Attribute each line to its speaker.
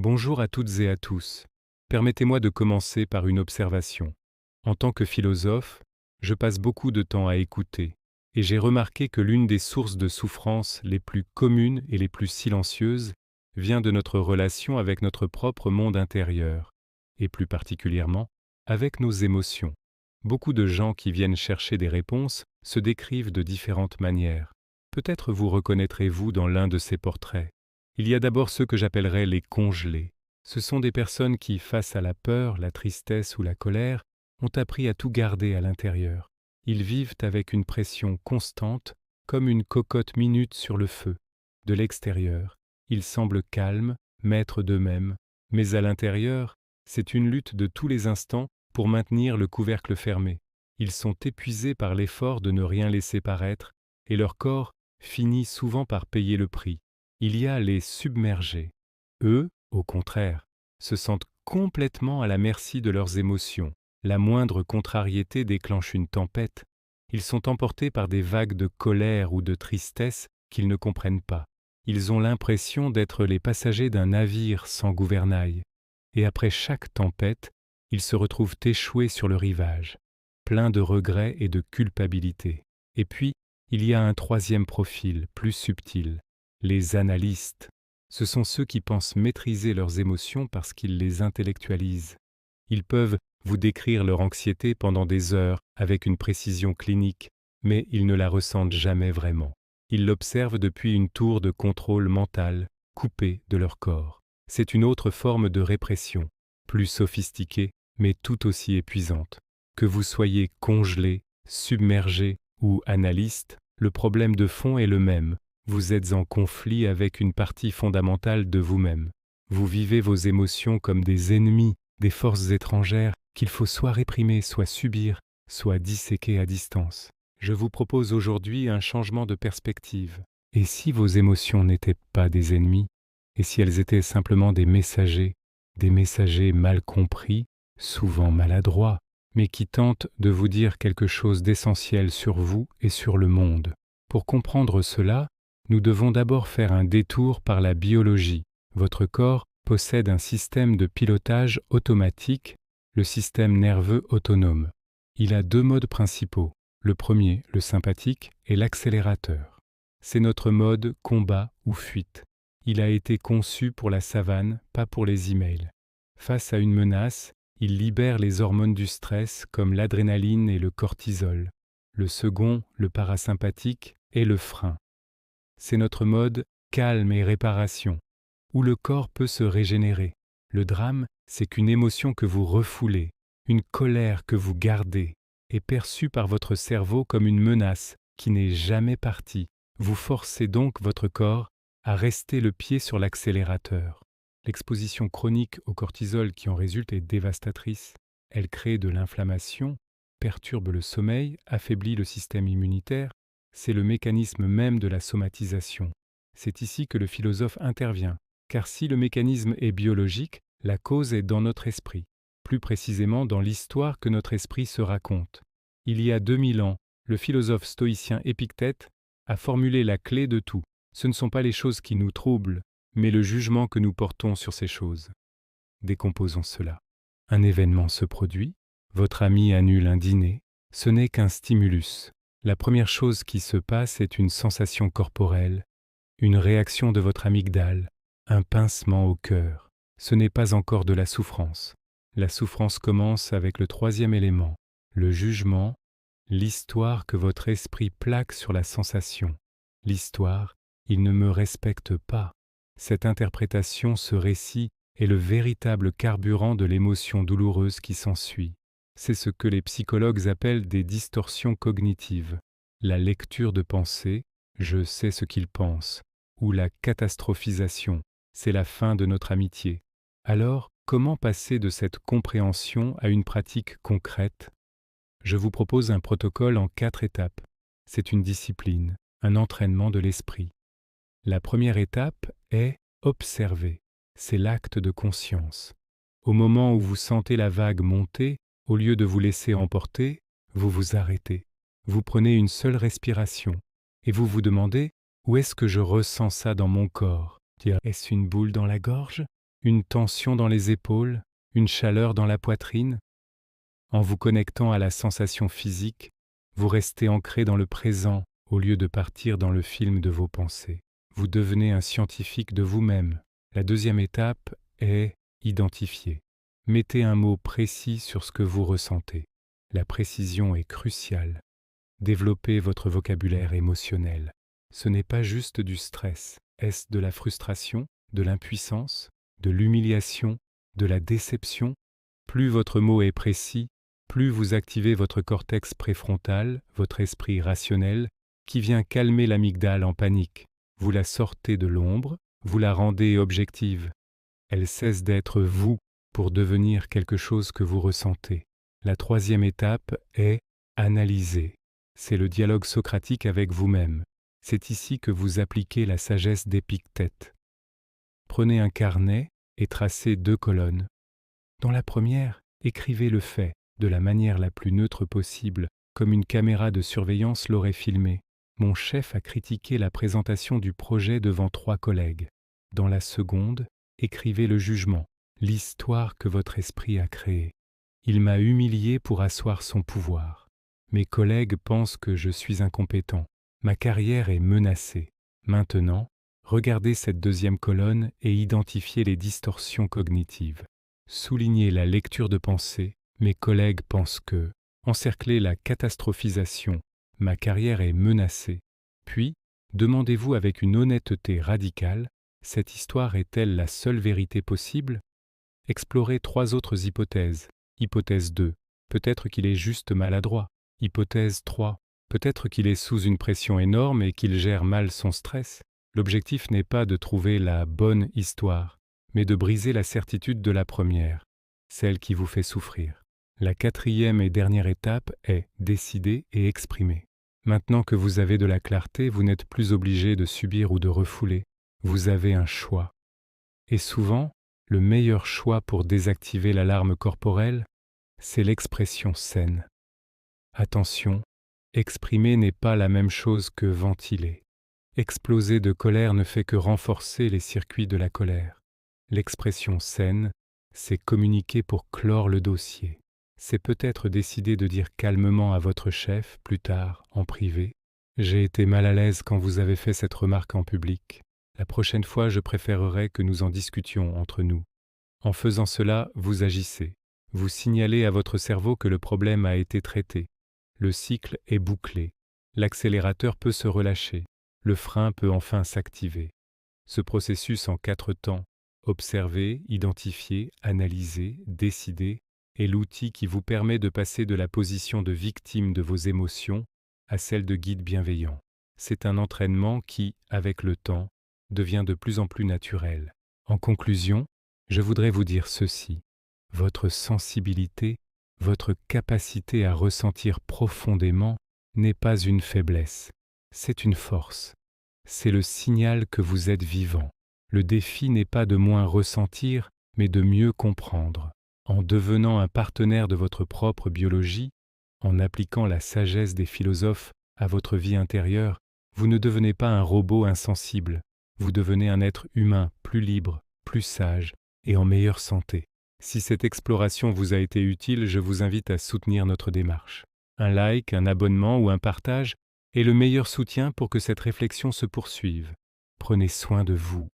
Speaker 1: Bonjour à toutes et à tous. Permettez-moi de commencer par une observation. En tant que philosophe, je passe beaucoup de temps à écouter, et j'ai remarqué que l'une des sources de souffrance les plus communes et les plus silencieuses vient de notre relation avec notre propre monde intérieur, et plus particulièrement avec nos émotions. Beaucoup de gens qui viennent chercher des réponses se décrivent de différentes manières. Peut-être vous reconnaîtrez-vous dans l'un de ces portraits. Il y a d'abord ceux que j'appellerais les congelés. Ce sont des personnes qui, face à la peur, la tristesse ou la colère, ont appris à tout garder à l'intérieur. Ils vivent avec une pression constante, comme une cocotte minute sur le feu. De l'extérieur, ils semblent calmes, maîtres d'eux-mêmes, mais à l'intérieur, c'est une lutte de tous les instants pour maintenir le couvercle fermé. Ils sont épuisés par l'effort de ne rien laisser paraître, et leur corps finit souvent par payer le prix. Il y a les submergés. Eux, au contraire, se sentent complètement à la merci de leurs émotions. La moindre contrariété déclenche une tempête. Ils sont emportés par des vagues de colère ou de tristesse qu'ils ne comprennent pas. Ils ont l'impression d'être les passagers d'un navire sans gouvernail. Et après chaque tempête, ils se retrouvent échoués sur le rivage, pleins de regrets et de culpabilité. Et puis, il y a un troisième profil, plus subtil. Les analystes, ce sont ceux qui pensent maîtriser leurs émotions parce qu'ils les intellectualisent. Ils peuvent vous décrire leur anxiété pendant des heures avec une précision clinique, mais ils ne la ressentent jamais vraiment. Ils l'observent depuis une tour de contrôle mental, coupée de leur corps. C'est une autre forme de répression, plus sophistiquée, mais tout aussi épuisante. Que vous soyez congelé, submergé ou analyste, le problème de fond est le même. Vous êtes en conflit avec une partie fondamentale de vous-même. Vous vivez vos émotions comme des ennemis, des forces étrangères qu'il faut soit réprimer, soit subir, soit disséquer à distance. Je vous propose aujourd'hui un changement de perspective. Et si vos émotions n'étaient pas des ennemis, et si elles étaient simplement des messagers mal compris, souvent maladroits, mais qui tentent de vous dire quelque chose d'essentiel sur vous et sur le monde. Pour comprendre cela, nous devons d'abord faire un détour par la biologie. Votre corps possède un système de pilotage automatique, le système nerveux autonome. Il a deux modes principaux. Le premier, le sympathique, est l'accélérateur. C'est notre mode combat ou fuite. Il a été conçu pour la savane, pas pour les emails. Face à une menace, il libère les hormones du stress comme l'adrénaline et le cortisol. Le second, le parasympathique, est le frein. C'est notre mode calme et réparation, où le corps peut se régénérer. Le drame, c'est qu'une émotion que vous refoulez, une colère que vous gardez, est perçue par votre cerveau comme une menace qui n'est jamais partie. Vous forcez donc votre corps à rester le pied sur l'accélérateur. L'exposition chronique au cortisol qui en résulte est dévastatrice. Elle crée de l'inflammation, perturbe le sommeil, affaiblit le système immunitaire. C'est le mécanisme même de la somatisation. C'est ici que le philosophe intervient, car si le mécanisme est biologique, la cause est dans notre esprit, plus précisément dans l'histoire que notre esprit se raconte. Il y a 2000 ans, le philosophe stoïcien Épictète a formulé la clé de tout. Ce ne sont pas les choses qui nous troublent, mais le jugement que nous portons sur ces choses. Décomposons cela. Un événement se produit, votre ami annule un dîner, ce n'est qu'un stimulus. La première chose qui se passe est une sensation corporelle, une réaction de votre amygdale, un pincement au cœur. Ce n'est pas encore de la souffrance. La souffrance commence avec le troisième élément, le jugement, l'histoire que votre esprit plaque sur la sensation. L'histoire, il ne me respecte pas. Cette interprétation, ce récit, est le véritable carburant de l'émotion douloureuse qui s'ensuit. C'est ce que les psychologues appellent des distorsions cognitives. La lecture de pensée, je sais ce qu'il pense, ou la catastrophisation, c'est la fin de notre amitié. Alors, comment passer de cette compréhension à une pratique concrète? Je vous propose un protocole en 4 étapes. C'est une discipline, un entraînement de l'esprit. La première étape est observer. C'est l'acte de conscience. Au moment où vous sentez la vague monter, au lieu de vous laisser emporter, vous vous arrêtez. Vous prenez une seule respiration et vous vous demandez où est-ce que je ressens ça dans mon corps. Est-ce une boule dans la gorge? une tension dans les épaules, une chaleur dans la poitrine? En vous connectant à la sensation physique, vous restez ancré dans le présent au lieu de partir dans le film de vos pensées. Vous devenez un scientifique de vous-même. La deuxième étape est identifier. Mettez un mot précis sur ce que vous ressentez. La précision est cruciale. Développez votre vocabulaire émotionnel. Ce n'est pas juste du stress. Est-ce de la frustration, de l'impuissance, de l'humiliation, de la déception? Plus votre mot est précis, plus vous activez votre cortex préfrontal, votre esprit rationnel, qui vient calmer l'amygdale en panique. Vous la sortez de l'ombre, vous la rendez objective. Elle cesse d'être vous pour devenir quelque chose que vous ressentez. La troisième étape est analyser. C'est le dialogue socratique avec vous-même. C'est ici que vous appliquez la sagesse d'Épictète. Prenez un carnet et tracez 2 colonnes. Dans la première, écrivez le fait de la manière la plus neutre possible, comme une caméra de surveillance l'aurait filmé. Mon chef a critiqué la présentation du projet devant 3 collègues. Dans la seconde, écrivez le jugement, l'histoire que votre esprit a créée. Il m'a humilié pour asseoir son pouvoir. Mes collègues pensent que je suis incompétent. Ma carrière est menacée. Maintenant, regardez cette deuxième colonne et identifiez les distorsions cognitives. Soulignez la lecture de pensée. Mes collègues pensent que. Encerclez la catastrophisation. Ma carrière est menacée. Puis, demandez-vous avec une honnêteté radicale, cette histoire est-elle la seule vérité possible? Explorez 3 autres hypothèses. Hypothèse 2. Peut-être qu'il est juste maladroit. Hypothèse 3. Peut-être qu'il est sous une pression énorme et qu'il gère mal son stress. L'objectif n'est pas de trouver la bonne histoire, mais de briser la certitude de la première, celle qui vous fait souffrir. La quatrième et dernière étape est décider et exprimer. Maintenant que vous avez de la clarté, vous n'êtes plus obligé de subir ou de refouler. Vous avez un choix. Et souvent, le meilleur choix pour désactiver l'alarme corporelle, c'est l'expression saine. Attention, exprimer n'est pas la même chose que ventiler. Exploser de colère ne fait que renforcer les circuits de la colère. L'expression saine, c'est communiquer pour clore le dossier. C'est peut-être décider de dire calmement à votre chef, plus tard, en privé, « J'ai été mal à l'aise quand vous avez fait cette remarque en public. La prochaine fois, je préférerais que nous en discutions entre nous. » En faisant cela, vous agissez. Vous signalez à votre cerveau que le problème a été traité. Le cycle est bouclé. L'accélérateur peut se relâcher. Le frein peut enfin s'activer. Ce processus en 4 temps, observer, identifier, analyser, décider, est l'outil qui vous permet de passer de la position de victime de vos émotions à celle de guide bienveillant. C'est un entraînement qui, avec le temps, devient de plus en plus naturel. En conclusion, je voudrais vous dire ceci. Votre sensibilité, votre capacité à ressentir profondément n'est pas une faiblesse, c'est une force. C'est le signal que vous êtes vivant. Le défi n'est pas de moins ressentir, mais de mieux comprendre. En devenant un partenaire de votre propre biologie, en appliquant la sagesse des philosophes à votre vie intérieure, vous ne devenez pas un robot insensible, vous devenez un être humain plus libre, plus sage et en meilleure santé. Si cette exploration vous a été utile, je vous invite à soutenir notre démarche. Un like, un abonnement ou un partage est le meilleur soutien pour que cette réflexion se poursuive. Prenez soin de vous.